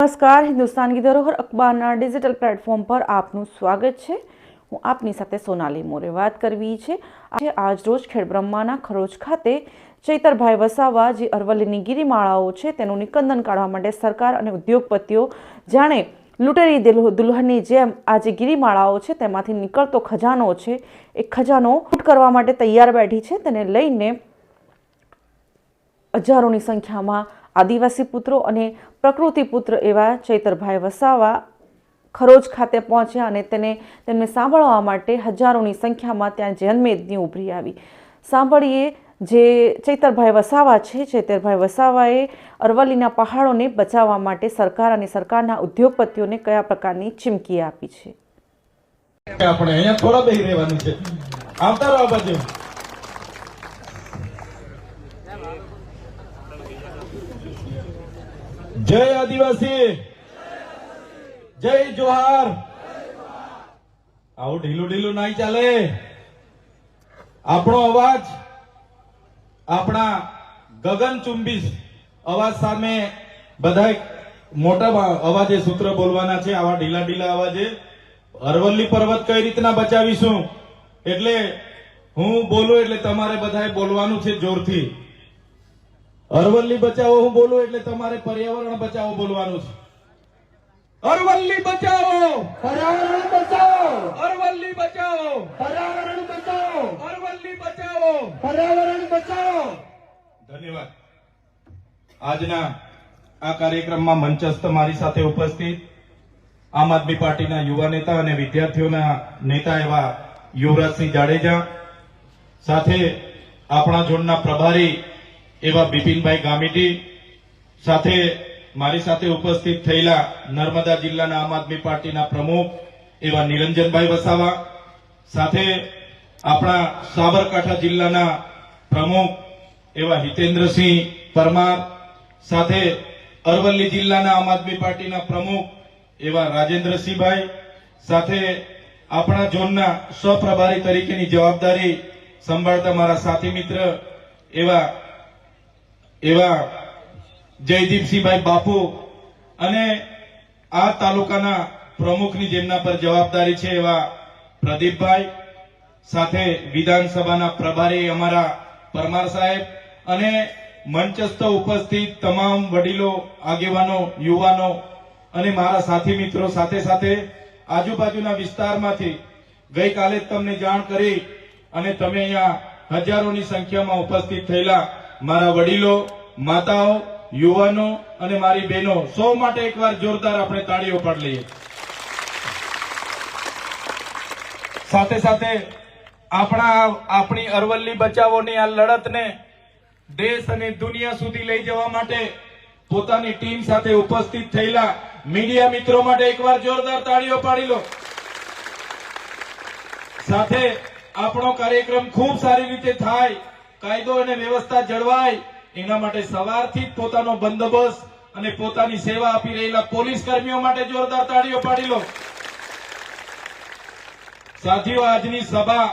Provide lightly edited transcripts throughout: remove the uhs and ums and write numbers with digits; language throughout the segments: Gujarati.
નમસ્કાર, હિન્દુસ્તાન કી ધરોહર અખબારના ડિજિટલ પ્લેટફોર્મ પર આપનું સ્વાગત છે। હું આપની સાથે સોનાલી મોરે વાત કરવી છે। આજ રોજ ખેડબ્રહ્માના ખરોજ ખાતે ચૈતરભાઈ વસાવા જે અરવલ્લીની ગિરિમાળાઓ છે તેનું નિકંદન કાઢવા માટે સરકાર અને ઉદ્યોગપતિઓ જાણે લૂંટેરી દુલ્હનની જેમ આ જે ગિરિમાળાઓ છે તેમાંથી નીકળતો ખજાનો છે એ ખજાનો લૂંટ કરવા માટે તૈયાર બેઠી છે। તેને લઈને હજારોની સંખ્યામાં આદિવાસી પુત્રો અને પ્રકૃતિ પુત્ર એવા ચૈતરભાઈ વસાવા ખરોજ ખાતે પહોંચ્યા અને તેમને સાંભળવા માટે હજારોની સંખ્યામાં ત્યાં જનમેદની ઉભરી આવી। સાંભળીએ જે ચૈતરભાઈ વસાવા છે। ચૈતરભાઈ વસાવાએ અરવલ્લીના પહાડોને બચાવવા માટે સરકાર અને સરકારના ઉદ્યોગપતિઓને કયા પ્રકારની ચીમકી આપી છે। આપણે અહીંયા થોડા બેહી રહેવાનું છે, આવતા રહો બાજુ। જય આદિવાસી, જય જોહાર। આવું ઢીલું ઢીલું નહીં ચાલે। આપણો અવાજ, આપણા ગગનચુંબી અવાજ સામે બધા મોટા અવાજે સૂત્ર બોલવાના છે। આવા ઢીલા ઢીલા અવાજે અરવલ્લી પર્વત કઈ રીતના બચાવીશું, એટલે હું બોલું એટલે તમારે બધાએ બોલવાનું છે જોરથી। અરવલ્લી બચાવો હું બોલું એટલે તમારે પર્યાવરણ બચાવો બોલવાનું છે। અરવલ્લી બચાવો, પર્યાવરણ બચાવો, અરવલ્લી બચાવો, પર્યાવરણ બચાવો, અરવલ્લી બચાવો, પર્યાવરણ બચાવો। ધન્યવાદ। આજના આ કાર્યક્રમમાં મંચસ્થ મારી સાથે ઉપસ્થિત આમ આદમી પાર્ટીના યુવા નેતા અને વિદ્યાર્થીઓના નેતા એવા યુવરાજસિંહ જાડેજા, સાથે આપણા ઝોનના પ્રભારી એવા બિપિનભાઈ ગામિતી, સાથે મારી સાથે ઉપસ્થિત થયેલા નર્મદા જિલ્લાના આમ આદમી પાર્ટીના પ્રમુખ એવા નિરંજનભાઈ વસાવા, સાથે આપણા સાબરકાંઠા જિલ્લાના પ્રમુખ એવા હિતેન્દ્રસિંહ પરમાર, સાથે અરવલ્લી જિલ્લાના આમ આદમી પાર્ટીના પ્રમુખ એવા રાજેન્દ્રસિંહભાઈ, સાથે આપણા ઝોનના સહપ્રભારી તરીકેની જવાબદારી સંભાળતા મારા સાથી મિત્ર એવા જયદીપસિંહભાઈ બાપુ, અને આ તાલુકાના પ્રમુખની જેમના પર જવાબદારી છે એવા પ્રદીપભાઈ, સાથે વિધાનસભાના પ્રભારી અમારા પરમાર સાહેબ, અને મંચસ્થ ઉપસ્થિત તમામ વડીલો, આગેવાનો, યુવાનો અને મારા સાથી મિત્રો, સાથે સાથે આજુબાજુના વિસ્તારમાંથી ગઈકાલે જ તમને જાણ કરી અને તમે અહીંયા હજારોની સંખ્યામાં ઉપસ્થિત થયેલા મારા વડીલો, માતાઓ, યુવાનો અને મારી બહેનો, સૌ માટે એકવાર જોરદાર આપણે તાળીઓ પાડી લઈએ। સાથે સાથે આપણી અરવલ્લી બચાવોની આ લડતને દેશ અને દુનિયા સુધી લઈ જવા માટે પોતાની ટીમ સાથે ઉપસ્થિત થયેલા મીડિયા મિત્રો માટે એકવાર જોરદાર તાળીઓ પાડી લો। સાથે આપણો કાર્યક્રમ ખૂબ સારી રીતે થાય, કાયદો અને વ્યવસ્થા જળવાય, એના માટે સવારથી જ પોતાનો બંદોબસ્ત અને પોતાની સેવા આપી રહેલા પોલીસ કર્મીઓ માટે જોરદાર તાળીઓ પાડી લો। સાથીઓ, આજની સભા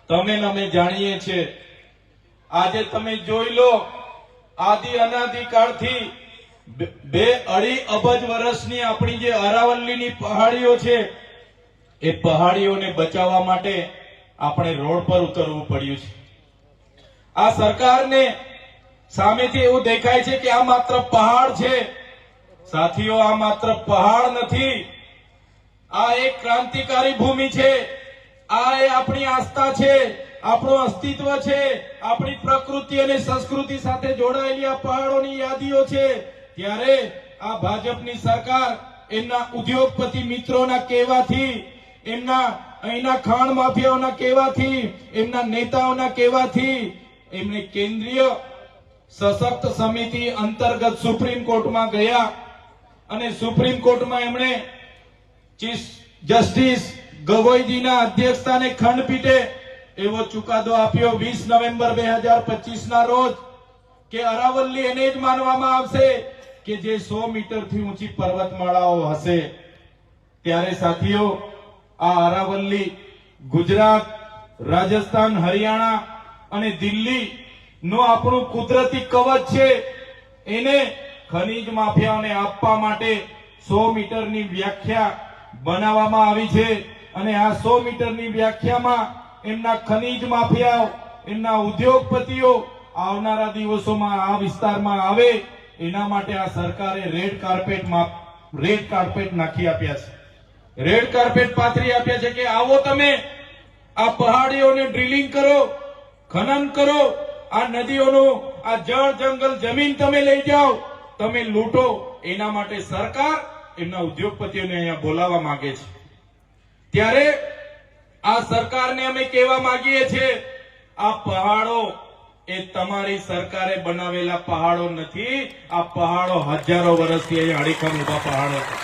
તમે અમે જાણીએ છીએ। આજે તમે જોઈ લો, આદિ અનાદિ કાળથી 2-2.5 અબજ વર્ષની આપણી જે અરાવલ્લીની પહાડીઓ છે, એ પહાડીઓને બચાવવા માટે આપણે રોડ પર ઉતરવું પડ્યું છે। આ સરકારને સામેથી એવું દેખાય છે કે આ માત્ર પહાડ છે। સાથીઓ, આ માત્ર પહાડ નથી, આ એક ક્રાંતિકારી ભૂમિ છે। આ એ આપણી આસ્થા છે, આપણું અસ્તિત્વ છે, આપણી પ્રકૃતિ અને સંસ્કૃતિ સાથે જોડાયેલી આ પહાડોની યાદીઓ છે। ત્યારે આ ભાજપની સરકાર એમના ઉદ્યોગપતિ મિત્રોના કહેવાથી, એમના અહીંના ખાણ માફિયાઓના કહેવાથી, એમના નેતાઓના કહેવાથી એમને કેન્દ્રીય સશક્ત સમિતિ અંતર્ગત સુપ્રીમ કોર્ટમાં ગયા અને સુપ્રીમ કોર્ટમાં એમણે ચીફ જસ્ટિસ ગગોઈજીના અધ્યક્ષસ્થાને ખંડપીઠે એવો ચુકાદો આપ્યો 20 નવેમ્બર 2025 ના રોજ કે અરાવલ્લી એને જ માનવામાં આવશે કે જે 100 મીટરથી ઊંચી પર્વતમાળાઓ હશે। ત્યારે સાથીઓ, આ અરાવલ્લી ગુજરાત, રાજસ્થાન, હરિયાણા અને દિલ્હી નો આપણું કુદરતી કવચ છે। એને ખનીજ માફિયાઓને આપવા માટે 100 મીટરની વ્યાખ્યા બનાવવામાં આવી છે અને આ 100 મીટરની વ્યાખ્યામાં એમના ખનીજ માફિયાઓ, એમના ઉદ્યોગપતિઓ આવનારા દિવસોમાં આ વિસ્તારમાં આવે એના માટે આ સરકારે રેડ કાર્પેટ નાખી આપ્યા છે, રેડ કાર્પેટ પાથરી આપ્યા છે કે આવો તમે આ પહાડીઓને ડ્રિલિંગ કરો, ખનન કરો, આ નદીઓનો આ જળ જંગલ જમીન તમે લઈ જાઓ, તમે લૂંટો. એના માટે સરકાર એમના ઉદ્યોગપતિઓને અહીંયા બોલાવવા માંગે છે. ત્યારે આ સરકારને અમે કહેવા માંગીએ છીએ, આ પહાડો એ તમારી સરકારે બનાવેલા પહાડો નથી. આ પહાડો હજારો વર્ષથી અહીંયા અડીખમ ઉભા પહાડો છે.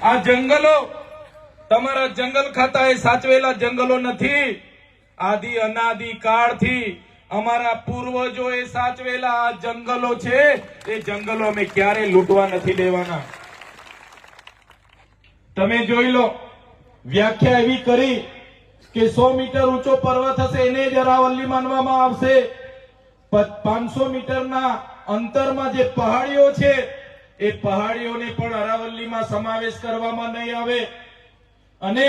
આ જંગલો તમારા જંગલ ખાતાએ સાચવેલા જંગલો નથી. આદિ અનાદિ કાળથી અમારા પૂર્વજોએ સાચવેલા આ જંગલો છે. એ જંગલો અમે ક્યારે લૂંટવા નથી દેવાના. તમે જોઈ લો, વ્યાખ્યા એવી કરી કે 100 મીટર ઊંચો પર્વત હશે એને જ અરાવલ્લી માનવામાં આવશે. 500 મીટરના અંતરમાં જે પહાડીઓ છે એ પહાડીઓને પણ અરાવલ્લીમાં સમાવેશ કરવામાં નહીં આવે અને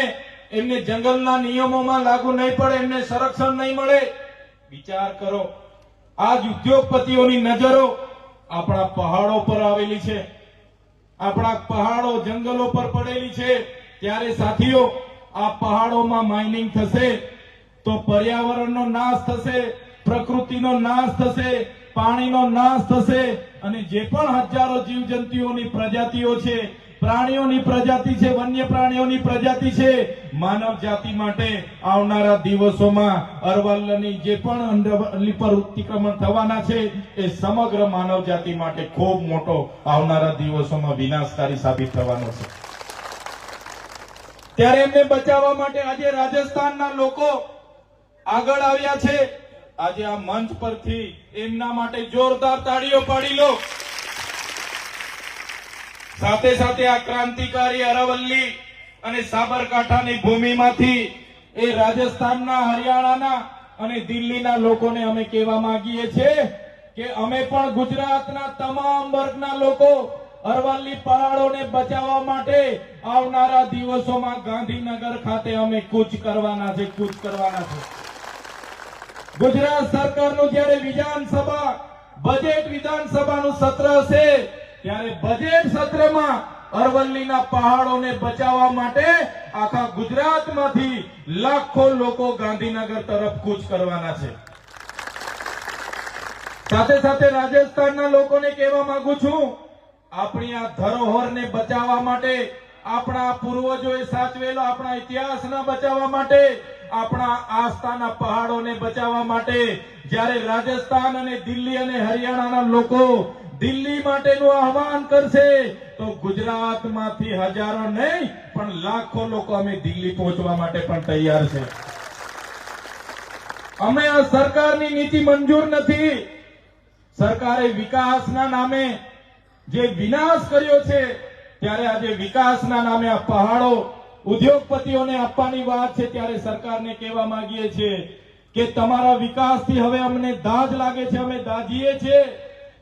એમને જંગલના નિયમોમાં લાગુ નહીં પડે, એમને સંરક્ષણ નહીં મળે. વિચાર કરો, આ જ ઉદ્યોગપતિઓની નજરો આપણા પહાડો પર આવેલી છે, આપણા પહાડો જંગલો પર પડેલી છે. ત્યારે સાથીઓ, આ પહાડોમાં માઇનિંગ થશે તો પર્યાવરણનો નાશ થશે, પ્રકૃતિનો નાશ થશે, પાણીનો નાશ થશે અને જે પણ હજારો જીવજંતુઓની પ્રજાતિઓ છે, પ્રાણીઓની પ્રજાતિ છે, વન્ય પ્રાણીઓની પ્રજાતિ છે, માનવ જાતિ માટે આવનારા દિવસોમાં અરવલ્લીની જે પણ અરવલ્લી પર અતિક્રમણ થવાના છે એ સમગ્ર માનવ જાતિ માટે ખૂબ મોટો આવનારા દિવસોમાં વિનાશકારી સાબિત થવાનો છે. ત્યારે એમને બચાવવા માટે આજે રાજસ્થાનના લોકો આગળ આવ્યા છે. આજે આ મંચ પરથી એમના માટે જોરદાર તાળીઓ પાડી લો. સાથે સાથે આ ક્રાંતિકારી અરવલ્લી અને સાબરકાંઠાની ભૂમિમાંથી એ રાજસ્થાનના, હરિયાણાના અને દિલ્હીના લોકોને અમે કહેવા માંગીએ છીએ કે અમે પણ ગુજરાતના તમામ વર્ગના લોકો અરવલ્લી પહાડોને બચાવવા માટે આવનારા દિવસોમાં ગાંધીનગર ખાતે અમે કૂચ કરવાના છે. ગુજરાત સરકારનું જ્યારે વિધાનસભા બજેટ વિધાનસભાનું સત્ર હશે ત્યારે બજેટ સત્રમાં અરવલ્લીના પહાડોને બચાવવા માટે આખા ગુજરાતમાંથી લાખો લોકો ગાંધીનગર તરફ કૂચ કરવાના છે. સાથે સાથે રાજસ્થાનના લોકોને કહેવા માંગુ છું, આપણી આ ધરોહરને બચાવવા માટે, આપણા પૂર્વજોએ સાચવેલા આપણા ઇતિહાસના બચાવવા માટે, આપણા આસ્થાના પહાડોને બચાવવા માટે જ્યારે રાજસ્થાન અને દિલ્હી અને હરિયાણાના લોકો દિલ્હી માટેનું આહવાન કરશે તો ગુજરાતમાંથી હજારો નહીં પણ લાખો લોકો અમે દિલ્હી પહોંચવા માટે પણ તૈયાર છે. અમે આ સરકારની નીતિ મંજૂર નથી. સરકારે વિકાસના નામે જે વિનાશ કર્યો છે ત્યારે આજે વિકાસના નામે આ પહાડો ઉદ્યોગપતિઓને આપવાની વાત છે. ત્યારે સરકારને કહેવા માંગીએ છીએ કે તમારા વિકાસથી હવે અમને દાજ લાગે છે, અમે દાજીએ છીએ.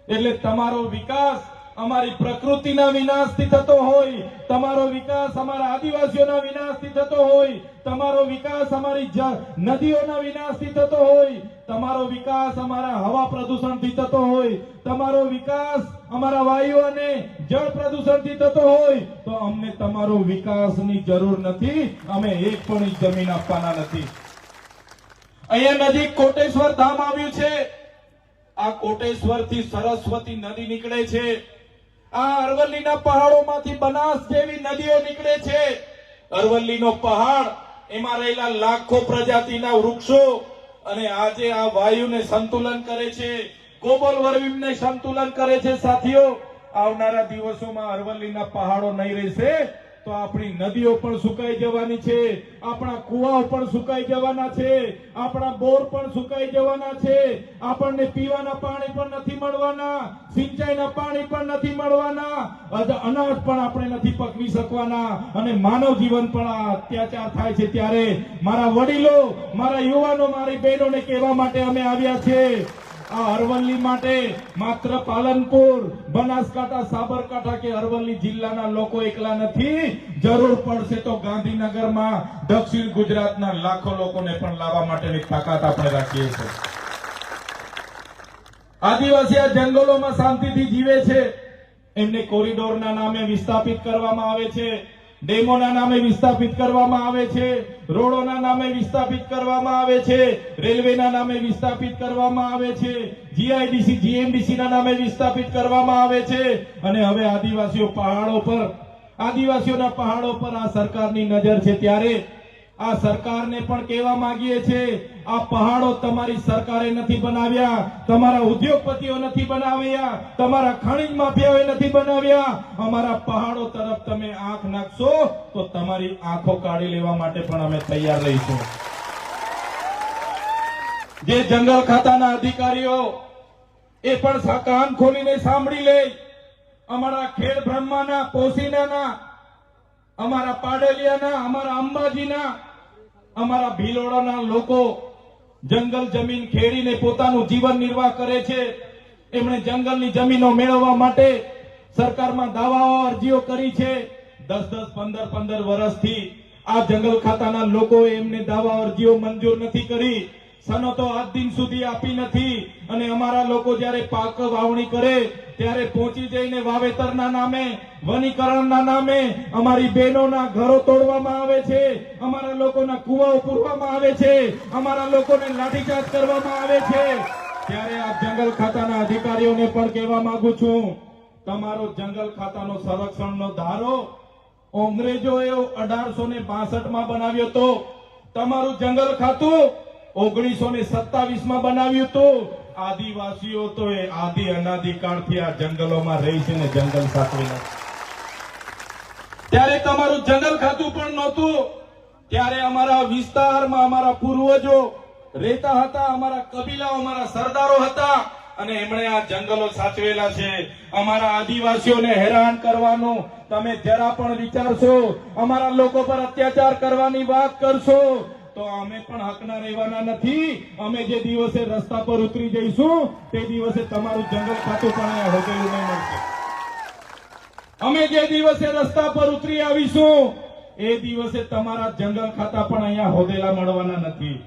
એટલે તમારો વિકાસ અમારી પ્રકૃતિના વિનાશથી થતો હોય, તમારો વિકાસ અમારા આદિવાસીઓના વિનાશથી થતો હોય, તમારો વિકાસ અમારી નદીઓના વિનાશથી થતો હોય, તમારો વિકાસ અમારા હવા પ્રદૂષણથી થતો હોય, તમારો વિકાસ અમારા વાયુ અને જળ પ્રદૂષણથી થતો હોય તો અમને તમારો વિકાસની જરૂર નથી. અમે એક પણ જમીન આપવાના નથી. અહીંયા નજીક કોટેશ્વર ધામ આવ્યું છે. આ કોટેશ્વરથી સરસ્વતી નદી નીકળે છે. આ અરવલ્લીના પહાડોમાંથી બનાસ જેવી નદીઓ નીકળે છે. અરવલ્લીનો પહાડ, એમાં રહેલા લાખો પ્રજાતિના વૃક્ષો અને આજે આ વાયુને સંતુલન કરે છે, ગ્લોબલ વોર્મિંગને સંતુલન કરે છે. સાથીઓ, આવનારા દિવસોમાં અરવલ્લીના પહાડો નહીં રહેશે તો આપણી નદીઓ પણ સુકાઈ જવાની છે, આપણા કુવાઓ પણ સુકાઈ જવાના છે, આપણા બોર પણ સુકાઈ જવાના છે, આપણને પીવાના પાણી પણ નથી મળવાના, સિંચાઈના પાણી પણ નથી મળવાના, અનાજ પણ આપણે નથી પકવી શકવાના અને માનવ જીવન પણ આ અત્યાચાર થાય છે. ત્યારે મારા વડીલો, મારા યુવાનો, મારી બહેનોને કહેવા માટે અમે આવ્યા છે, આ અરવલ્લી માટે માત્ર પાલનપુર, બનાસકાંઠા, સાબરકાંઠા કે અરવલ્લી જિલ્લાના લોકો એકલા નથી. જરૂર પડશે તો ગાંધીનગરમાં દક્ષિણ ગુજરાતના લાખો લોકોને પણ લાવવા માટેની તાકાત આપણે રાખીએ છીએ. આદિવાસી આ જંગલોમાં શાંતિથી જીવે છે. એમને કોરિડોરના નામે વિસ્થાપિત કરવામાં આવે છે, ડેમોના નામે વિસ્થાપિત કરવામાં આવે છે, રોડોના નામે વિસ્થાપિત કરવામાં આવે છે, રેલવેના નામે વિસ્થાપિત કરવામાં આવે છે, જીઆઈડીસી જીએમડીસી ના નામે વિસ્થાપિત કરવામાં આવે છે. અને હવે આદિવાસીઓના પહાડો પર આ સરકારની નજર છે. ત્યારે આ સરકારને પણ કહેવા માંગીએ છીએ, આ પહાડો તમારી સરકારે નથી બનાવ્યા, તમારા ઉદ્યોગપતિઓ નથી બનાવ્યા, તમારા ખનિજ માફિયાઓએ નથી બનાવ્યા. અમારા પહાડો તરફ તમે આંખ નાખશો તો તમારી આંખો કાઢી લેવા માટે પણ અમે તૈયાર રહીશું. જે જંગલ ખાતાના અધિકારીઓ એ પણ કાન ખોલીને સાંભળી લે. અમારા ખેડ બ્રહ્માના, પોસીનાના, અમારા પાડલિયાના, અમારા અંબાજીના, અમારા ભીલોડાના લોકો જંગલ જમીન ખેડીને પોતાનું જીવન નિર્વાહ કરે છે. એમણે જંગલની જમીનો મેળવવા માટે સરકારમાં દાવાઓ, અરજીઓ કરી છે. 10-10, 15 વર્ષથી આ જંગલ ખાતાના લોકોએ એમને દાવા, અરજીઓ મંજૂર નથી કરી. સનતો આજ દિન સુધી આપી નથી. અને અમારા લોકો જ્યારે પાક વાવણી કરે ત્યારે પહોંચી જઈને વાવેતરના નામે, વનીકરણના નામે અમારી બહેનોના ઘરો તોડવામાં આવે છે, અમારા લોકોના કુવાઓ પૂરવામાં આવે છે, અમારા લોકોને લાઠીચાર્જ કરવામાં આવે છે. ત્યારે આ જંગલ ખાતાના અધિકારીઓને પણ કહેવા માંગુ છું, તમારો જંગલ ખાતાનો સંરક્ષણનો ધારો અંગ્રેજોએ 1862માં બનાવ્યો હતો. તમારું જંગલ ખાતું 1927માં બનાવ્યું હતું. આદિવાસીઓ તો એ આદિ અનાદિ કાળથી આ જંગલોમાં રહી છે ને જંગલ સાચવેલા. ત્યારે તમારું જંગલ ખાતું પણ નહોતું. ત્યારે અમારા વિસ્તારમાં અમારા પૂર્વજો રહેતા હતા, અમારા કબીલાઓ, અમારા સરદારો હતા અને એમણે આ જંગલો સાચવેલા છે. અમારા આદિવાસીઓને હેરાન કરવાનું તમે જરા પણ વિચારશો, અમારા લોકો પર અત્યાચાર કરવાની વાત કરશો તો અમે પણ હકના રહેવાના નથી. અમે જે દિવસે રસ્તા પર ઉતરી જઈશું તે દિવસે તમારું જંગલ ખાતું પણ અહીંયા હોટેલું નહીં મળશે. અમે જે દિવસે રસ્તા પર ઉતરી આવીશું એ દિવસે તમારા જંગલ ખાતા પણ અહીંયા હોદેલા મળવાના નથી.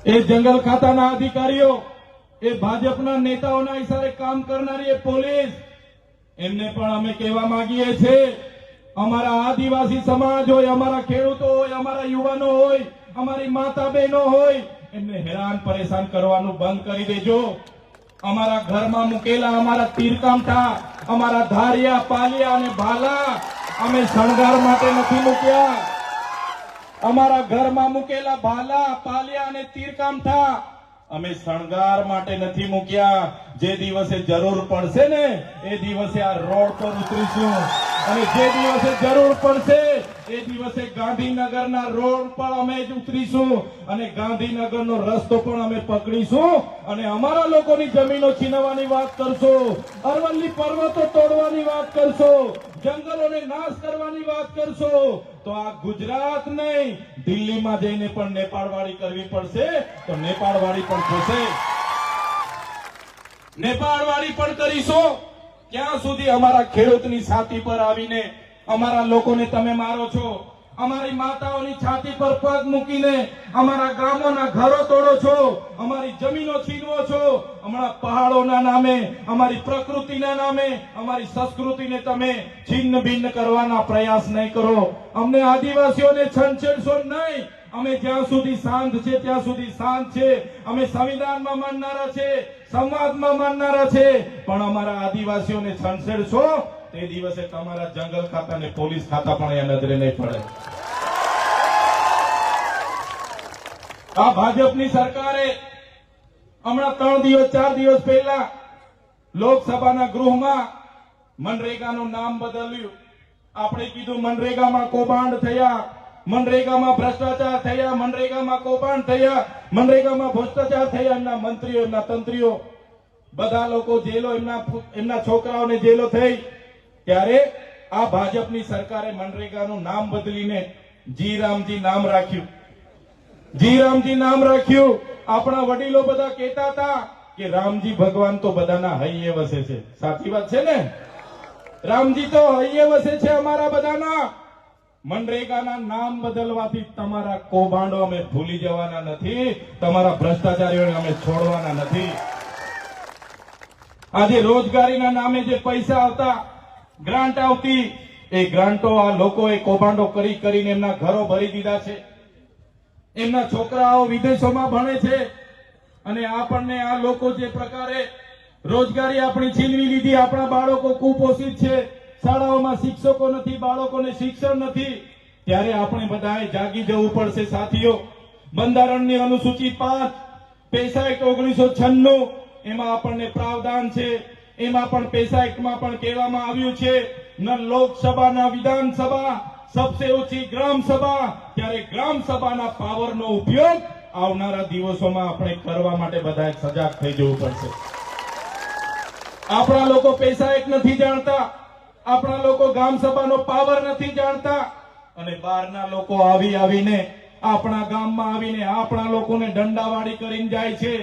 એ જંગલ ખાતાના અધિકારીઓ, એ ભાજપના નેતાઓના ઈશારે કામ કરનારી એ પોલીસ, એમને પણ અમે કહેવા માંગીએ છીએ, અમારા આદિવાસી સમાજ હોય, અમારા ખેડૂતો હોય, અમારા યુવાનો હોય, અમારી માતા બહેનો હોય, એમને હેરાન પરેશાન કરવાનું બંધ કરી દેજો. અમારા ઘરમાં મૂકેલા અમારા તીરકામઠા, અમારા ધારિયા, પાલિયા અને ભાલા અમે શણગાર માટે નથી મૂક્યા. અમારા ઘરમાં મૂકેલા ભાલા, પાલિયા અને તીરકામઠા અમે શણગાર માટે નથી મૂક્યા. જે દિવસે જરૂર પડશે ને એ દિવસે આ રોડ પર ઉતરીશું અને જે દિવસે જરૂર પડશે એ દિવસે ગાંધીનગરના રોડ પર અમે જ ઉતરીશું અને ગાંધીનગરનો રસ્તો પણ અમે પકડીશું અને અમારા લોકોની જમીનો છીનવવાની વાત કરશો, અરવલ્લી પર્વતો તોડવાની વાત કરશો, જંગલોને નાશ કરવાની વાત કરશો તો આ ગુજરાત નહીં, દિલ્હીમાં જઈને પણ નેપાળવાળી કરવી પડશે તો નેપાળવાળી પણ થશે. નેપાળવાળી પણ કરીશું. ક્યાં સુધી અમારા ખેડૂતની છાતી પર આવીને અમારા લોકોને તમે મારો છો, અમારી માતાઓની છાતી પર પગ મૂકીને અમારા ગામોના ઘરો તોડો છો, અમારી જમીનો છીનવો છો, અમારા પહાડોના નામે, અમારી પ્રકૃતિના નામે, અમારી સંસ્કૃતિને તમે છિન્ન ભિન્ન કરવાના પ્રયાસ નહીં કરો. અમને આદિવાસીઓને છંછેડશો નહીં. અમે જ્યાં સુધી શાંત છે ત્યાં સુધી શાંત છે. અમે સંવિધાનમાં માનનારા છે, સંવાદમાં માનનારા છે, પણ અમારા આદિવાસીઓને છંછેડશો તે દિવસે તમારા જંગલ ખાતા અને પોલીસ ખાતા પણ અહીંયા નજરે નહીં પડે. આ ભાજપની સરકારે હમણાં 3 દિવસ 4 દિવસ પહેલા લોકસભાના ગૃહમાં મનરેગાનું નામ બદલ્યું. આપણે કીધું મનરેગામાં કૌભાંડ થયા, મનરેગામાં ભ્રષ્ટાચાર થયા, મનરેગામાં કૌભાંડ થયા, મનરેગામાં ભ્રષ્ટાચાર થયા. એમના મંત્રીઓ, એમના તંત્રીઓ, બધા લોકો જેલો, એમના છોકરાઓને જેલો થઈ. ત્યારે આ ભાજપની સરકારે મનરેગાનું નામ બદલીને જી રામજી નામ રાખ્યું. જી રામજી નામ રાખ્યું. આપણા વડીલો બધા કહેતા હતા કે રામજી ભગવાન તો બધાના હૈયે વસે છે. સાચી વાત છે ને? રામજી તો હૈયે વસે છે અમારા બધાના. મનરેગાના નામ બદલવાથી તમારા કૌભાંડો અમે ભૂલી જવાના નથી, તમારા ભ્રષ્ટાચારીઓને અમે છોડવાના નથી. આજે રોજગારીના નામે જે પૈસા આવતા, ગ્રાન્ટ આવતી, એ ગ્રાન્ટો આ લોકોએ કૌભાંડો કરીને એમના ઘરો ભરી દીધા છે. એમના છોકરાઓ વિદેશોમાં ભણે છે અને આપણને આ લોકો જે પ્રકારે રોજગારી આપણી છીનવી લીધી, આપણા બાળકો કુપોષિત છે, શાળાઓમાં શિક્ષકો નથી, બાળકોને શિક્ષણ નથી, ત્યારે આપણે બધાએ જાગી જવું પડશે સાથીઓ. બંધારણની અનુસૂચિ 5 પૈસા એક્ટ 1996 એમાં આપણને પ્રાવધાન છે. એમાં પણ પૈસા એક્ટમાં પણ કહેવામાં આવ્યું છે ન લોકસભા ન વિધાનસભા, સબસે ઊંચી ગ્રામ સભા. ત્યારે ગ્રામ સભાના પાવરનો ઉપયોગ આવનારા દિવસોમાં આપણે કરવા માટે બધાએ સજાગ થઈ જવું પડશે. આપણા લોકો પૈસા એક નથી જાણતા, આપણા લોકો ગ્રામ સભાનો પાવર નથી જાણતા, અને બહારના લોકો આવીને આપણા ગામમાં આવીને આપણા લોકોને દંડાવાળી કરીને જાય છે.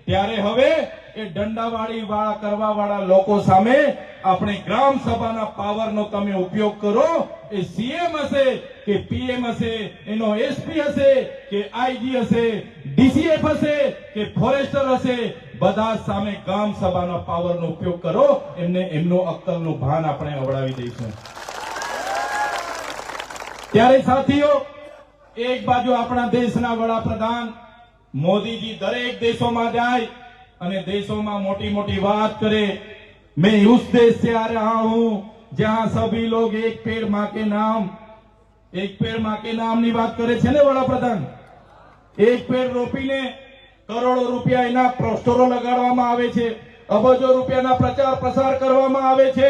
ત્યારે હવે એ દંડાવાળી વાળા કરવા વાળા લોકો સામે આપણે ગ્રામ સભાના પાવરનો તમે ઉપયોગ કરો. એ સીએમ હશે કે પીએમ હશે, એનો એસપી હશે કે આઈજી હશે, ડીસીએફ હશે કે ફોરેસ્ટર હશે, બધા સામે ગ્રામ સભાના પાવરનો ઉપયોગ કરો. એમને એમનું અક્કલનું ભાન આપણે અવડાવી દઈશું. ત્યારે સાથીઓ, એક બાજુ આપણા દેશના વડાપ્રધાન મોદીજી દરેક દેશોમાં જાય અને દેશોમાં મોટી મોટી વાત કરે. मैं उस देश से आ रहा हूं जहां सभी लोग एक पेड़ मां के नाम ની વાત કરે છે ને વડાપ્રધાન. એક પેડ રોપીને કરોડો રૂપિયા એના પોસ્ટરો લગાડવામાં આવે છે, અબજો રૂપિયાના પ્રચાર પ્રસાર કરવામાં આવે છે.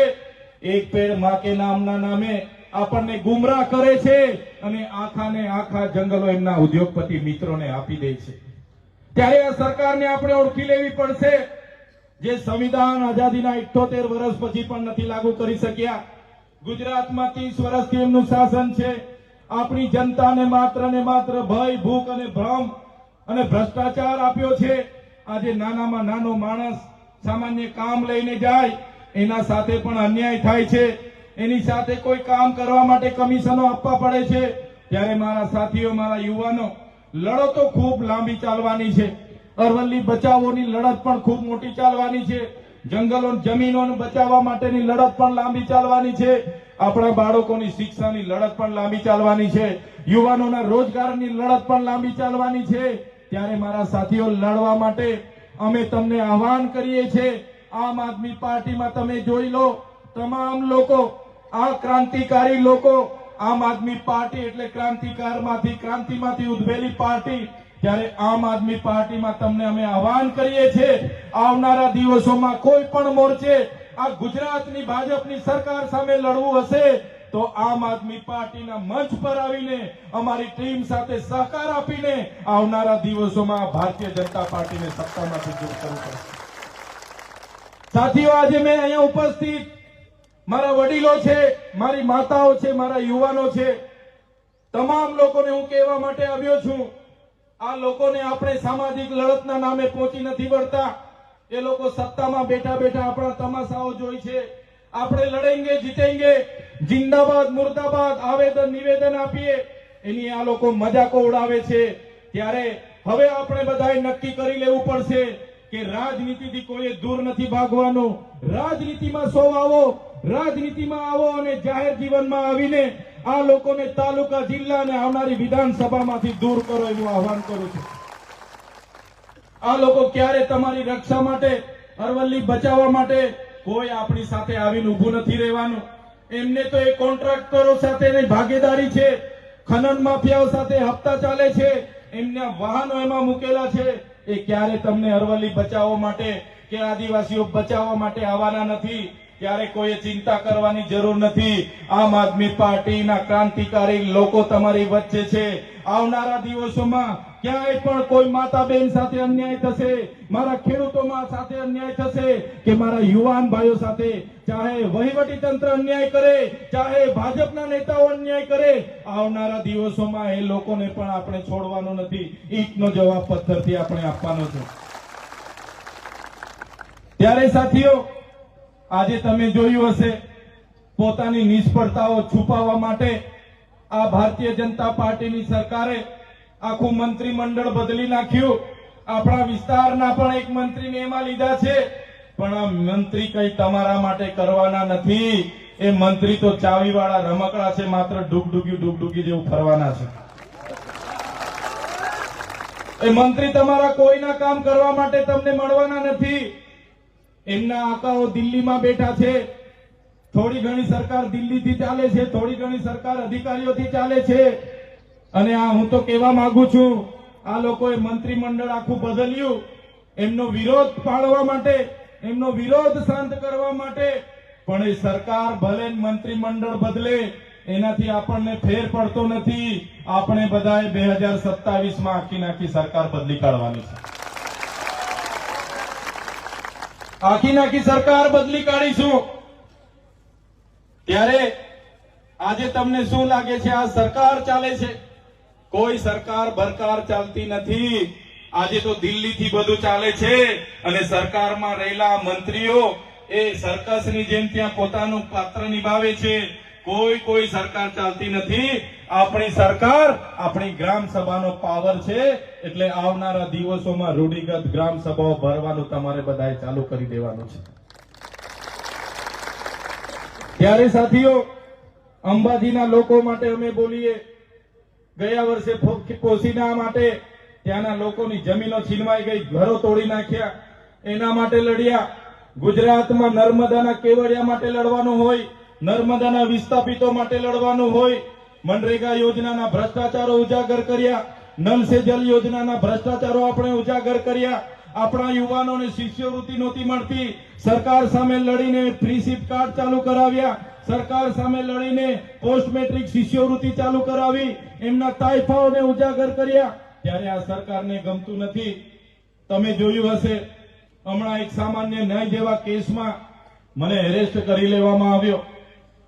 એક પેડ માં કે નામના નામે આપણને ગુમરાહ કરે છે અને આખા જંગલો એમના ઉદ્યોગપતિ મિત્રોને આપી દે છે. ત્યારે આ સરકારને આપણે ઓળખી લેવી પડશે, જે સંવિધાન આઝાદીના 78 વર્ષ પછી પણ નથી લાગુ કરી શક્યા. ગુજરાતમાં 30 વર્ષથી એમનું શાસન છે. આપણી જનતાને માત્ર ને માત્ર ભય, ભૂખ અને ભ્રમ અને ભ્રષ્ટાચાર આપ્યો છે. આજે નાનામાં નાનો માણસ સામાન્ય કામ લઈને જાય, એના સાથે પણ અન્યાય થાય છે. એની સાથે કોઈ કામ કરવા માટે કમિશનો આપવા પડે છે. ત્યારે મારા સાથીઓ, મારા યુવાનો, લડતો ખૂબ લાંબી ચાલવાની છે. અરવલ્લી બચાવોની લડત પણ ખૂબ મોટી ચાલવાની છે. જંગલો જમીનોને બચાવવા માટેની લડત પણ લાંબી ચાલવાની છે. આપણા બાળકોની શિક્ષાની લડત પણ લાંબી ચાલવાની છે. યુવાનોના રોજગારની લડત પણ લાંબી ચાલવાની છે. ત્યારે મારા સાથીઓ, લડવા માટે અમે તમને આહવાન કરીએ છીએ. આમ આદમી પાર્ટીમાં તમે જોઈ લો, તમામ લોકો, આ ક્રાંતિકારી લોકો, આમ આદમી પાર્ટી એટલે ક્રાંતિમાંથી ઉદ્ભવેલી પાર્ટી. ત્યારે આમ આદમી પાર્ટીમાં તમને અમે આહવાન કરીએ છીએ, આવનારા દિવસોમાં કોઈ પણ મોરચે આ ગુજરાતની ભાજપની સરકાર સામે લડવું હશે તો આમ આદમી પાર્ટીના મંચ પર આવીને અમારી ટીમ સાથે સહકાર આપીને આવનારા દિવસોમાં ભારતીય જનતા પાર્ટીને સત્તામાંથી દૂર કરવું પડશે. સાથીઓ, આજે મેં અહીંયા ઉપસ્થિત મારા વડીલો છે, મારી માતાઓ છે, મારા યુવાનો છે, તમામ લોકોને હું કહેવા માટે આવ્યો છું, આ લોકોને આપણે સામાજિક લડતના નામે પહોંચી નથી વળતા. એ લોકો સત્તામાં બેઠા બેઠા આપણા તમાશાઓ જોઈ છે. આપણે લડેંગે જીતેંગે, જિંદાબાદ મુર્દાબાદ આવેદન નિવેદન આપીએ, એની આ લોકો મજાકો ઉડાવે છે. ત્યારે હવે આપણે બધાએ નક્કી કરી લેવું પડશે કે રાજનીતિથી કોઈ દૂર નથી ભાગવાનું. રાજનીતિમાં આવો અને જાહેર જીવનમાં આવીને આ લોકોને તાલુકા, જિલ્લા અને આવનારી વિધાનસભામાંથી દૂર કરો એવું આહવાન કરું છું. આ લોકો ક્યારે તમારી રક્ષા માટે, અરવલ્લી બચાવવા માટે કોઈ આપણી સાથે આવીને ઊભું નથી રહેવાનું. એમને તો એ કોન્ટ્રાક્ટરો સાથેની ભાગીદારી છે, ખનન માફિયાઓ સાથે હપ્તા ચાલે છે, એમના વાહનો એમાં મૂકેલા છે. એ ક્યારે તમને અરવલ્લી બચાવવા માટે કે આદિવાસીઓ બચાવવા માટે આવવાના નથી. ત્યારે કોઈ ચિંતા કરવાની જરૂર નથી. આમ આદમી પાર્ટીના ક્રાંતિકારી લોકો તમારી વચ્ચે છે. આવનારા દિવસોમાં ક્યાંય પણ કોઈ માતા બેન સાથે અન્યાય થશે, મારા ખેડૂતોમાં સાથે અન્યાય થશે કે મારા યુવાન ભાઈઓ સાથે, ચાહે વહીવટી તંત્ર અન્યાય કરે, ચાહે ભાજપના નેતાઓ અન્યાય કરે, આવનારા દિવસોમાં એ લોકોને પણ આપણે છોડવાનો નથી. ઈંટનો જવાબ પથ્થરથી આપણે આપવાનો છે. ત્યારે સાથીઓ, આજે તમે જોયું હશે, પોતાની નિષ્ફળતાઓ છુપાવવા માટે આ ભારતીય જનતા પાર્ટીની સરકારે આખું મંત્રીમંડળ બદલી નાખ્યું. આપણા વિસ્તારના પણ એક મંત્રીને એમાં લીધા છે, પણ આ મંત્રી કઈ તમારા માટે કરવાના નથી. એ મંત્રી તો ચાવીવાળા રમકડા છે, માત્ર ડુગડુગી જેવું ફરવાના છે. એ મંત્રી તમારા કોઈના કામ કરવા માટે તમને મળવાના નથી. એમના આકાઓ દિલ્હીમાં બેઠા છે. થોડી ઘણી સરકાર દિલ્હીથી ચાલે છે, થોડી ઘણી સરકાર અધિકારીઓથી ચાલે છે. અને આ હું તો કહેવા માંગુ છું, આ લોકોએ મંત્રીમંડળ આખું બદલ્યું એમનો વિરોધ પાડવા માટે, એમનો વિરોધ શાંત કરવા માટે. પણ એ સરકાર ભલે મંત્રીમંડળ બદલે, એનાથી આપણને ફેર પડતો નથી. આપણે બધાએ 2027માં આખી નાખી સરકાર બદલી કાઢવાની છે. આખી નાખી સરકાર બદલી કાઢીશું. ત્યારે આજે તમને શું લાગે છે? આ સરકાર ચાલે છે, કોઈ સરકાર બરકાર ચાલતી નથી. આજે તો દિલ્હીથી બધું ચાલે છે અને સરકારમાં રહેલા મંત્રીઓ એ સર્કસની જેમ ત્યાં પોતાનું પાત્ર નિભાવે છે. કોઈ સરકાર ચાલતી નથી. આપણી સરકાર, આપણી ગ્રામ સભાનો પાવર છે. એટલે આવનારા દિવસોમાં રૂઢિગત ગ્રામ સભાઓ ભરવાનું તમારે બધાએ ચાલુ કરી દેવાનું છે. ત્યારે સાથીઓ, અંબાજીના લોકો માટે અમે બોલીએ. ગયા વર્ષે પોસીના માટે ત્યાંના લોકોની જમીનો છીનવાઈ ગઈ, ઘરો તોડી નાખ્યા, એના માટે લડ્યા. ગુજરાતમાં નર્મદાના કેવડિયા માટે લડવાનું હોય, નર્મદાના વિસ્થાપિતો માટે લડવાનું હોય. મનરેગા યોજનાના ભ્રષ્ટાચારો ઉજાગર કર્યા, નલ સે જલ યોજનાના ભ્રષ્ટાચારો આપણે ઉજાગર કર્યા. આપણા યુવાનોને શિષ્યવૃત્તિ નહોતી મળતી, સરકાર સામે લડીને ફ્રી સિપ કાર્ડ ચાલુ કરાવ્યા. સરકાર સામે લડીને પોસ્ટ મેટ્રિક શિષ્યવૃત્તિ ચાલુ કરાવી, એમના તાઇફાઓને ઉજાગર કર્યા. ત્યારે આ સરકારને ગમતું નથી. તમે જોયું હશે, હમણાં એક સામાન્ય ન્યાય જેવા કેસમાં મને એરેસ્ટ કરી લેવામાં આવ્યો.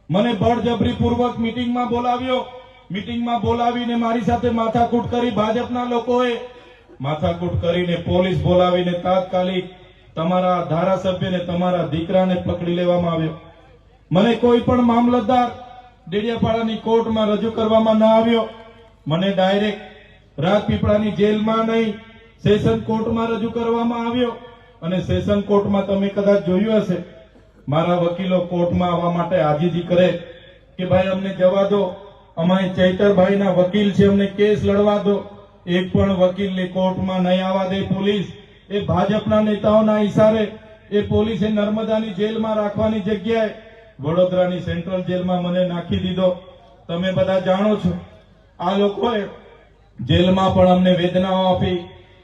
મને બળજબરીપૂર્વક મીટિંગમાં બોલાવ્યો. મીટિંગમાં બોલાવીને મારી સાથે માથાકૂટ કરી. ભાજપના લોકોએ માથાકૂટ કરીને પોલીસ બોલાવીને તાત્કાલિક તમારા ધારાસભ્યને, તમારા દીકરાને પકડી લેવામાં આવ્યો. મને કોઈ પણ મામલતદાર ડેડિયાપાડાની કોર્ટમાં રજૂ કરવામાં ન આવ્યો. મને ડાયરેક્ટ રાજપીપળાની જેલમાં નહીં, સેશન કોર્ટમાં રજૂ કરવામાં આવ્યો. અને સેશન કોર્ટમાં તમે કદાચ જોયું હશે, મારા વકીલો કોર્ટમાં આવવા માટે આજીજી કરે કે ભાઈ અમને જવા દો, અમારી ચૈતરભાઈના વકીલ છે, અમને કેસ લડવા દો. એક પણ વકીલને કોર્ટમાં નહીં આવવા દે પોલીસ. એ ભાજપના નેતાઓના ઇશારે એ પોલીસે નર્મદાની જેલમાં રાખવાની જગ્યાએ વડોદરાની સેન્ટ્રલ જેલમાં મને નાખી દીધો. તમે બધા જાણો છો, આ લોકોએ જેલમાં પણ અમને વેદનાઓ આપી,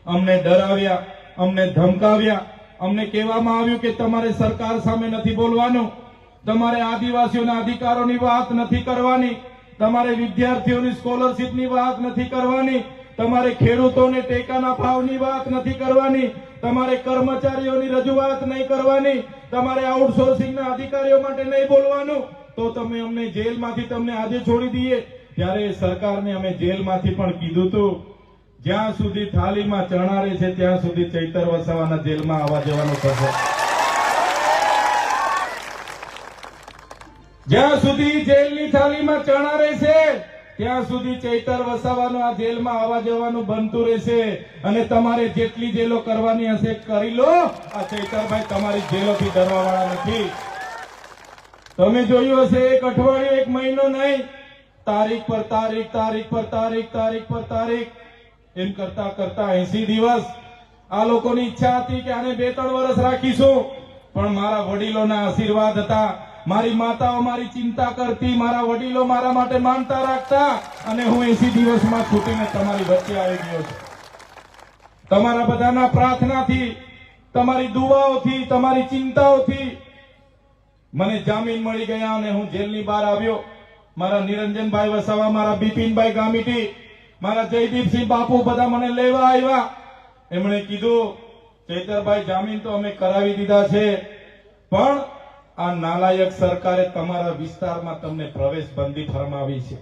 અમને ડરાવ્યા, અમને ધમકાવ્યા. અમને કહેવામાં આવ્યું કે તમારે સરકાર સામે નથી બોલવાનું, તમારે આદિવાસીઓના અધિકારોની વાત નથી કરવાની, તમારે વિદ્યાર્થીઓની સ્કોલરશીપની વાત નથી કરવાની, તમારે ખેડૂતોને ટેકાના ભાવની વાત નથી કરવાની, તમારે કર્મચારીઓની રજૂઆત નહીં કરવાની, તમારે આઉટસોર્સિંગના અધિકારીઓ માટે નહીં બોલવાનું. તો તમે અમને જેલમાંથી તમને આજે છોડી દઈએ. ત્યારે સરકારને અમે જેલમાંથી પણ કીધું હતું, જ્યાં સુધી થાળીમાં ચણા રહે છે ત્યાં સુધી ચૈતર વસાવાના જેલમાં આવવા જવાનું થશે. જ્યાં સુધી જેલની થાળીમાં ચણા રહેશે ત્યાં સુધી ચૈતર વસાવાનું આ જેલમાં આવવા જવાનું બનતું રહેશે. અને તમારે જેટલી જેલો કરવાની હશે કરી લો. આ ચૈતરભાઈ તમારી જેલોથી ડરવાવાળા નથી. તમે જોયું હશે, એક અઠવાડિયું, એક મહિનો નહીં, તારીખ પર તારીખ, તારીખ પર તારીખ, તારીખ પર તારીખ, એમ કરતા કરતા 80 દિવસ. આ લોકોની ઈચ્છા હતી કે આને 2-3 વર્ષ રાખીશું, પણ મારા વડીલોના આશીર્વાદ હતા. મારી માતાઓ મારી ચિંતા કરતી, મારા વડીલો મારા માટે માનતા રાખતા, અને હું 80 દિવસમાં છૂટીને તમારી વચ્ચે આવી ગયો છું. તમારા બધાના પ્રાર્થનાથી, તમારી દુઆઓથી, તમારી ચિંતાઓથી મને જામીન મળી ગયા અને હું જેલની બહાર આવ્યો. મારા નિરંજનભાઈ વસાવા, મારા બિપિનભાઈ ગામીટી, મારા જયદીપસિંહ બાપુ બધા મને લેવા આવ્યા. એમણે કીધું, ચૈતરભાઈ જામીન તો અમે કરાવી દીધા છે, પણ આ નાલાયક સરકારે તમારા વિસ્તારમાં તમને પ્રવેશ બંધી ફરમાવી છે.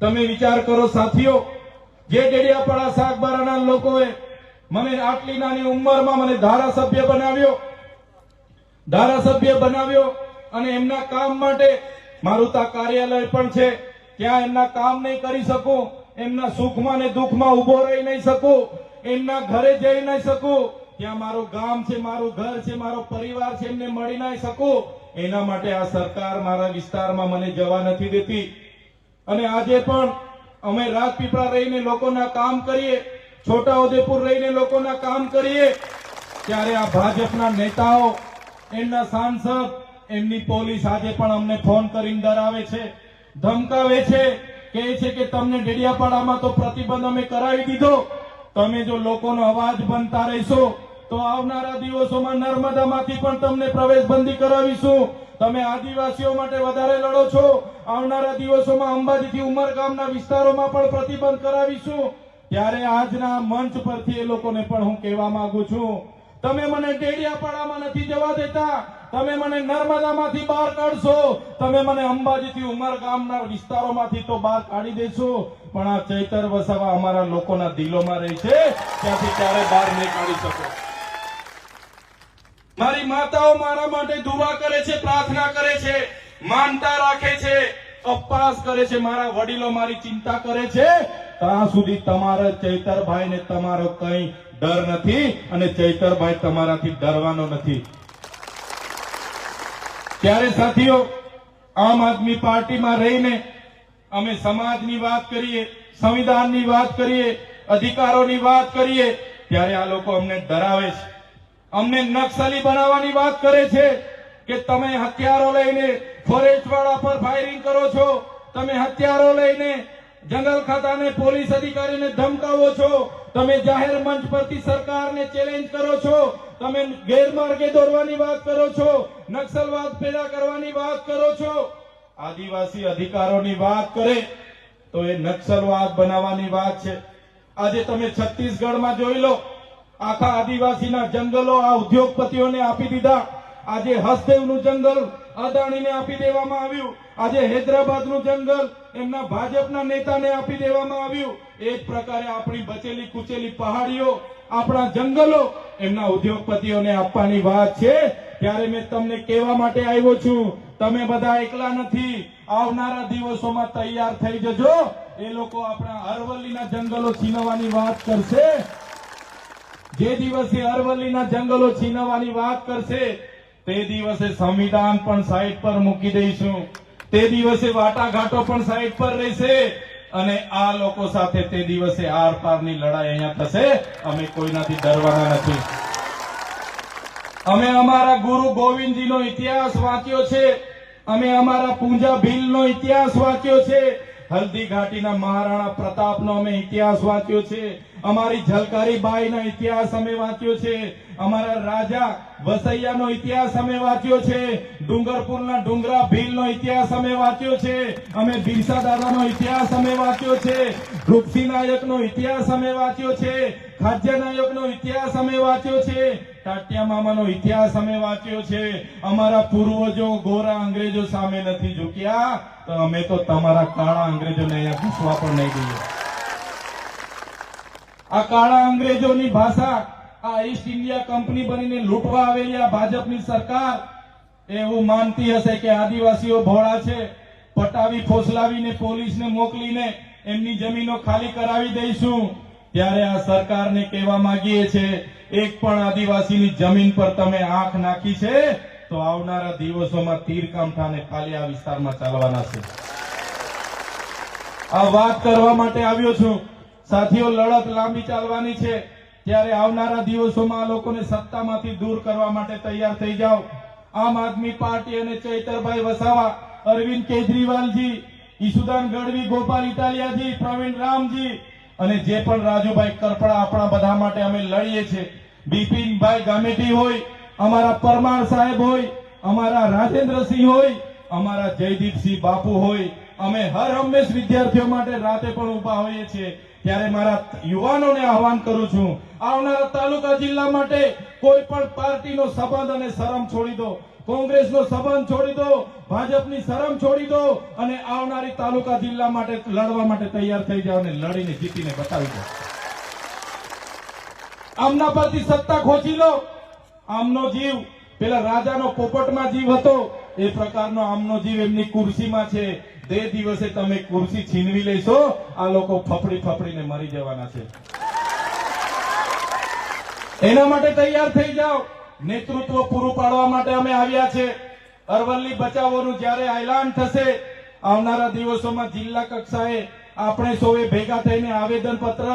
તમે વિચાર કરો સાથીઓ, જે ડેડિયાપાડા સાગબારાના લોકોએ મને આટલી નાની ઉંમરમાં મને ધારાસભ્ય બનાવ્યો અને એમના કામ માટે મારું તા કાર્યાલય પણ છે, ત્યાં એમના કામ નહીં કરી શકું, એમના સુખમાં ને દુઃખમાં ઉભો રહી નહીં શકું, એમના ઘરે જઈ નહીં શકું, ત્યાં મારું ગામ છે, મારું ઘર છે, મારો પરિવાર છે, એમને મળી નહીં શકું. એના માટે આ સરકાર મારા વિસ્તારમાં મને જવા નથી દેતી. અને આજે પણ અમે રાજપીપળા રહીને લોકોના કામ કરીએ, છોટાઉદેપુર રહીને લોકોના કામ કરીએ, ત્યારે આ ભાજપના નેતાઓ, એમના સાંસદ, એમની પોલીસ આજે પણ અમને ફોન કરીને ડરાવે છે, ધમકાવે છે, કહે છે કે તમને ડેડિયાપાડામાં તો પ્રતિબંધ અમે કરાવી દીધો, તમે જો લોકોનો અવાજ બનતા રહેશો તો આવનારા દિવસોમાં નર્મદામાંથી પણ તમને પ્રવેશબંધી કરાવીશું. તમે આદિવાસીઓ માટે વધારે લડો છો, આવનારા દિવસોમાં અંબાજીથી ઉમરગામના વિસ્તારોમાં પણ પ્રતિબંધ કરાવીશું. ત્યારે આજના મંચ પરથી એ લોકોને પણ હું કહેવા માંગુ છું, તમે મને ડેડિયાપાડામાં નથી જવા દેતા, તમે મને નર્મદામાંથી બહાર કાઢશો, તમે મને અંબાજીથી ઉમરગામના વિસ્તારોમાંથી તો બહાર કાઢી દેશો, પણ આ ચૈતર વસાવા અમારા લોકોના દિલોમાં રહે છે, ત્યાંથી ક્યારે બહાર નહીં કાઢી શકો. મારી માતાઓ મારા માટે દુઆ કરે છે, પ્રાર્થના કરે છે, માનતા રાખે છે, ઉપવાસ કરે છે, મારા વડીલો મારી ચિંતા કરે છે, ત્યાં સુધી તમારા ચૈતરભાઈ ને તમારો કઈ ડર નથી અને ચૈતરભાઈ તમારાથી ડરવાનો નથી. ત્યારે સાથીઓ, આમ આદમી પાર્ટીમાં રહીને અમે સમાજની વાત કરીએ, સંવિધાનની વાત કરીએ, અધિકારોની વાત કરીએ, ત્યારે આ લોકો અમને ડરાવે છે, અમને નક્સલી બનાવવાની વાત કરે છે કે તમે હથિયારો લઈને ફોરેસ્ટવાળા પર ફાયરિંગ કરો છો, તમે હથિયારો લઈને જંગલ ખાતાને, પોલીસ અધિકારીને ધમકાવો છો, તમે જાહેર મંચ પરથી સરકારને ચેલેન્જ કરો છો, તમે ગેરમાર્ગે દોરવાની વાત કરો છો, નક્સલવાદ પેદા કરવાની વાત કરો છો. આદિવાસી અધિકારોની વાત કરે તો એ નક્સલવાદ બનાવવાની વાત છે. આજે તમે છત્તીસગઢમાં જોઈ લો, આખા આદિવાસીના જંગલો આ ઉદ્યોગપતિઓને આપી દીધા. આજે હસદેવનું જંગલ અદાણીને આપી દેવામાં આવ્યું, આજે હૈદરાબાદનું જંગલ એમના ભાજપના નેતાને આપી દેવામાં આવ્યું. એ જ પ્રકારે આપણી બચેલી કુચેલી પહાડીઓ, આપણા જંગલો એમના ઉદ્યોગપતિઓને આપવાની વાત છે. ત્યારે મેં તમને કહેવા માટે આવ્યો છું, તમે બધા એકલા નથી, આવનારા દિવસોમાં તૈયાર થઈ જજો. એ લોકો આપણા અરવલ્લીના જંગલો છીનવવાની વાત કરશે. જે દિવસે અરવલ્લીના જંગલો છીનવવાની વાત કરશે તે દિવસે સંવિધાન પણ સાઈડ પર મૂકી દઈશું, તે દિવસે વાટાઘાટો પણ સાઈડ પર રહેશે અને આ લોકો સાથે તે દિવસે આર પારની લડાઈ અહીંયા થશે. અમે કોઈનાથી ડરવાના નથી. અમે અમારા ગુરુ ગોવિંદજીનો ઇતિહાસ વાંચ્યો છે, અમે અમારા પૂંજા ભીલનો ઇતિહાસ વાંચ્યો છે, હલ્દી ઘાટીના મહારાણા પ્રતાપનો અમે ઇતિહાસ વાંચ્યો છે, અમારી ઝલકારી બાઈનો ઇતિહાસ અમે વાંચ્યો છે, અમારા રાજા વસૈયાનો ઇતિહાસ અમે વાંચ્યો છે, ડુંગરપુરના ડુંગરા ભીલનો ઇતિહાસ અમે વાંચ્યો છે, અમે બિરસા દાદાનો ઇતિહાસ અમે વાંચ્યો છે, રૂપસિંહ નાયકનો ઇતિહાસ અમે વાંચ્યો છે, ખાજ્યા નાયકનો ઇતિહાસ અમે વાંચ્યો છે, ટાટિયા મામાનો ઇતિહાસ અમે વાંચ્યો છે. અમારા પૂર્વજો ગોરા અંગ્રેજો સામે નથી ઝૂક્યા, તો અમે તો તમારા કાળા અંગ્રેજોને અહીંયા ઘૂસવા પણ નહીં દઈએ. આ કાળા અંગ્રેજોની ભાષા, આ ઈસ્ટ ઇન્ડિયા કંપની બનીને લૂંટવા આવેલી આ ભાજપની સરકાર એવું માનતી હશે કે આદિવાસીઓ ભોળા છે, પટાવી ફોસલાવીને પોલીસને મોકલીને એમની જમીનો ખાલી કરાવી દઈશું. ત્યારે આ સરકારને કહેવા માંગીએ છીએ, એક પણ આદિવાસીની જમીન પર તમે આંખ નાખી છે તો આવનારા દિવસોમાં તીરકામઠાને ખાલી આ વિસ્તારમાં ચાલવાના છે. આ વાત કરવા માટે આવ્યો છું. સાથીઓ, લડત લાંબી ચાલવાની છે, ત્યારે આવનારા દિવસોમાં આ લોકોને સત્તામાંથી દૂર કરવા માટે તૈયાર થઈ જાઓ. આમ આદમી પાર્ટી અને ચૈતરભાઈ વસાવા, અરવિંદ કેજરીવાલજી, ઈસુદાન ગઢવી, ગોપાલ ઇટાલિયાજી, પ્રવીણ રામજી અને જે પણ રાજુભાઈ કરપડા, આપણા બધા માટે અમે લડીએ છીએ. બિપિનભાઈ ગામેટી હોય, અમારા પરમાર સાહેબ હોય, અમારા રાજેન્દ્રસિંહ હોય, અમારા જયદીપસિંહ બાપુ હોય, અમે હર હંમેશ વિદ્યાર્થીઓ માટે રાતે પણ ઉભા હોઈએ છીએ. ત્યારે મારા યુવાનોને આહવાન કરું છું, આવનારા તાલુકા જિલ્લા માટે કોઈ પણ પાર્ટીનો સંબંધ અને શરમ છોડી દો, કોંગ્રેસનો સંબંધ છોડી દો, ભાજપની શરમ છોડી દો અને આવનારી તાલુકા જિલ્લા માટે લડવા માટે તૈયાર થઈ જાઓ અને લડીને જીતીને બતાવી દો. આમના પરથી સત્તા ખોચી લો. આમનો જીવ પેલા રાજાનો પોપટમાં જીવ હતો, એ પ્રકારનો આમનો જીવ એમની ખુરશીમાં છે. તે દિવસે તમે ખુરશી છીનવી લેશો, આ લોકો ફફડી ફફડીને મરી જવાના છે. એના માટે તૈયાર થઈ જાઓ. નેતૃત્વ પૂરું પાડવા માટે અમે આવ્યા છે. અરવલ્લી બચાવોનું જ્યારે એલાન થશે, આવનારા દિવસોમાં જિલ્લા કક્ષાએ આપણે સૌએ ભેગા થઈને આવેદન પત્ર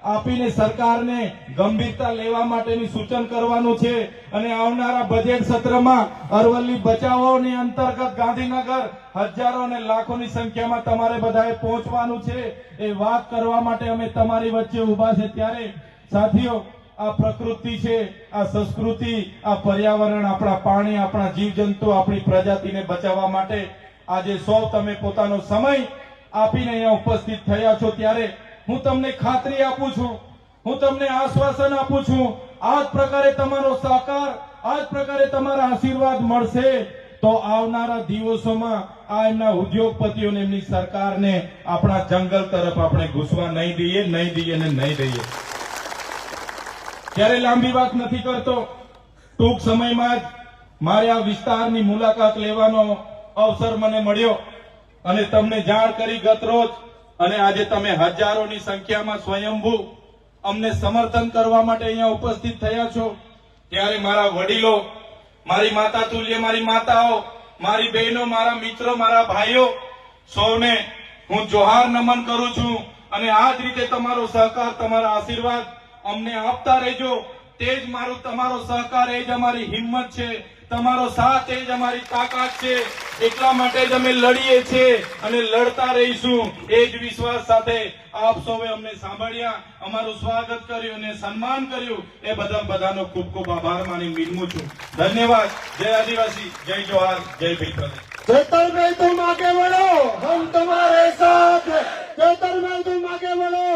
આપીને સરકારને ગંભીરતા લેવા માટેની સૂચન કરવાનું છે અને આવનારા બજેટ સત્રમાં અરવલ્લી બચાવોની અંતર્ગત ગાંધીનગર હજારો અને લાખોની સંખ્યામાં તમારે બધાએ પહોંચવાનું છે. એ વાત કરવા માટે અમે તમારી વચ્ચે ઉભા છે. ત્યારે સાથીઓ, આ પ્રકૃતિ છે, આ સંસ્કૃતિ, આ પર્યાવરણ, આપણા પાણી, આપણા જીવજંતુ, આપણી પ્રજાતિને બચાવવા માટે આજે સૌ તમે પોતાનો સમય આપીને અહીંયા ઉપસ્થિત થયા છો. ત્યારે હું તમને ખાતરી આપું છું, હું તમને આશ્વાસન આપું છું, આ જ પ્રકારે તમારો સહકાર, આ જ પ્રકારે તમારા આશીર્વાદ મળશે તો આવનારા દિવસોમાં આ એમના ઉદ્યોગપતિઓને, એમની સરકારને આપણા જંગલ તરફ આપણે ઘૂસવા નહીં દઈએ ને નહીં દઈએ. ત્યારે લાંબી વાત નથી કરતો. ટૂંક સમયમાં જ મારે આ વિસ્તારની મુલાકાત લેવાનો અવસર મને મળ્યો અને તમને જાણ કરી ગત રોજ. અને આજે તમે હજારોની સંખ્યામાં સ્વયંભૂ અમને સમર્થન કરવા માટે અહીંયા ઉપસ્થિત થયા છો. ત્યારે મારા વડીલો, મારી માતા તુલ્ય, મારી માતાઓ, મારી બહેનો, મારા મિત્રો, મારા ભાઈઓ, સૌને હું જોહાર નમન કરું છું. અને આ જ રીતે તમારો સહકાર, તમારા આશીર્વાદ અમને આપતા રહેજો. તે જ મારું તમારો સહકાર, એ જ અમારી હિંમત છે, તમારો સાથ એ જ અમારી તાકાત છે. એટલા માટે જ અમે લડીએ છીએ અને લડતા રહીશું. એ જ વિશ્વાસ સાથે આપ સૌએ અમને સાંભળ્યા, અમારું સ્વાગત કર્યું અને સન્માન કર્યું. એ બધાનો ખૂબ ખૂબ આભાર માની વિનમું છું. ધન્યવાદ. જય આદિવાસી, જય જોહાર, જય ભીલ પ્રદેશ. चैतन्य तुम आगे बढ़ो, हम तुम्हारे साथ हैं. चैतन्य तुम आगे बढ़ो,